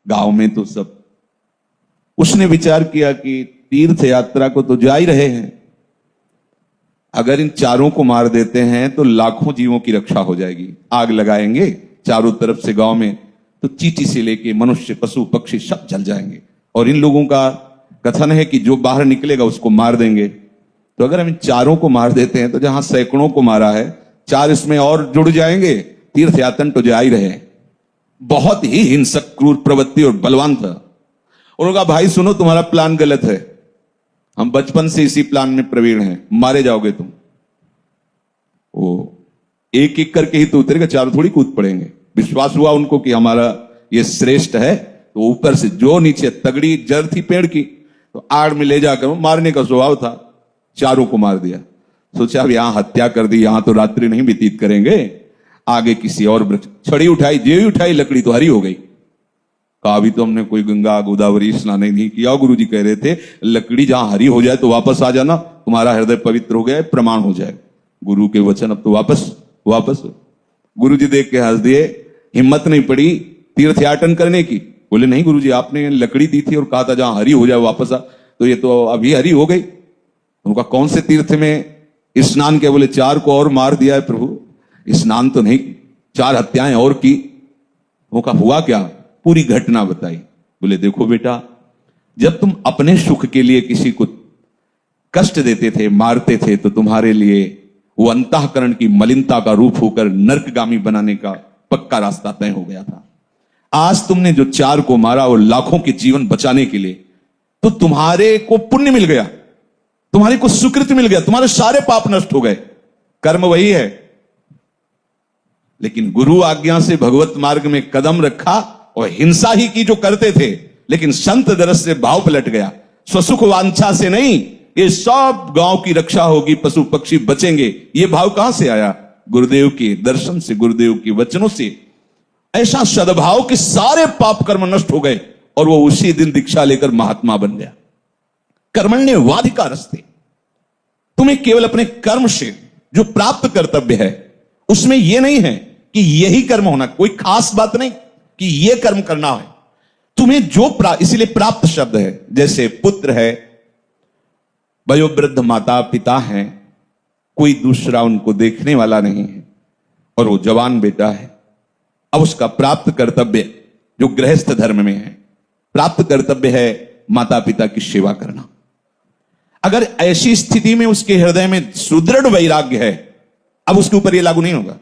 गांव में तो सब। उसने विचार किया कि तीर्थ यात्रा को तो जा ही रहे हैं, अगर इन चारों को मार देते हैं तो लाखों जीवों की रक्षा हो जाएगी। आग लगाएंगे चारों तरफ से गांव में, तो चींटी से लेके मनुष्य पशु पक्षी सब जल जाएंगे। और इन लोगों का कथन है कि जो बाहर निकलेगा उसको मार देंगे। तो अगर हम इन चारों को मार देते हैं तो जहां सैकड़ों को मारा है, चार इसमें और जुड़ जाएंगे, तीर्थ यात्रा तो जा ही रहे हैं। बहुत ही हिंसक, क्रूर प्रवृत्ति और बलवान था। उन्होंने कहा भाई सुनो, तुम्हारा प्लान गलत है, हम बचपन से इसी प्लान में प्रवीण हैं, मारे जाओगे तुम। वो एक एक करके ही तो उतरेगा, चारों थोड़ी कूद पड़ेंगे। विश्वास हुआ उनको कि हमारा ये श्रेष्ठ है, तो ऊपर से जो नीचे तगड़ी जड़ थी पेड़ की, तो आड़ में ले जाकर मारने का स्वभाव था, चारों को मार दिया। सोचा अब यहां हत्या कर दी, यहां तो रात्रि नहीं व्यतीत करेंगे, आगे किसी और वृक्ष। छड़ी उठाई, जेवी उठाई, लकड़ी तो हरी हो गई। कहा अभी तो हमने कोई गंगा गोदावरी स्नान नहीं किया। गुरु जी कह रहे थे लकड़ी जहां हरी हो जाए तो वापस आ जाना, तुम्हारा हृदय पवित्र हो गया है, प्रमाण हो जाए। गुरु के वचन अब तो वापस। गुरु जी देख के हंस दिए, हिम्मत नहीं पड़ी तीर्थयाटन करने की। बोले नहीं गुरु जी, आपने लकड़ी दी थी और कहा था जहां हरी हो जाए वापस आ, तो ये तो अभी हरी हो गई। उनका कौन से तीर्थ में स्नान किया? बोले चार को और मार दिया है प्रभु, स्नान तो नहीं, चार हत्याएं और की। उनका हुआ क्या? पूरी घटना बताई। बोले देखो बेटा, जब तुम अपने सुख के लिए किसी को कष्ट देते थे, मारते थे, तो तुम्हारे लिए वो अंतःकरण की मलिनता का रूप होकर नरकगामी बनाने का पक्का रास्ता तय हो गया था। आज तुमने जो चार को मारा वो लाखों के जीवन बचाने के लिए, तो तुम्हारे को पुण्य मिल गया, तुम्हारे को सुकृत मिल गया, तुम्हारे सारे पाप नष्ट हो गए। कर्म वही है, लेकिन गुरु आज्ञा से भगवत मार्ग में कदम रखा और हिंसा ही की जो करते थे, लेकिन संत दरस से भाव पलट गया। स्वसुख वांछा से नहीं, ये सब गांव की रक्षा होगी, पशु पक्षी बचेंगे, ये भाव कहां से आया? गुरुदेव के दर्शन से, गुरुदेव के वचनों से। ऐसा सद्भाव कि सारे पाप कर्म नष्ट हो गए और वो उसी दिन दीक्षा लेकर महात्मा बन गया। कर्मण्येवाधिकारस्ते, तुम्हें केवल अपने कर्म से जो प्राप्त कर्तव्य है उसमें यह नहीं है कि यही कर्म होना, कोई खास बात नहीं कि यह कर्म करना है तुम्हें। जो इसीलिए प्राप्त शब्द है, जैसे पुत्र है, वयोवृद्ध माता पिता हैं, कोई दूसरा उनको देखने वाला नहीं है, और वो जवान बेटा है। अब उसका प्राप्त कर्तव्य जो गृहस्थ धर्म में है, प्राप्त कर्तव्य है माता पिता की सेवा करना। अगर ऐसी स्थिति में उसके हृदय में सुदृढ़ वैराग्य है, अब उसके ऊपर यह लागू नहीं होगा।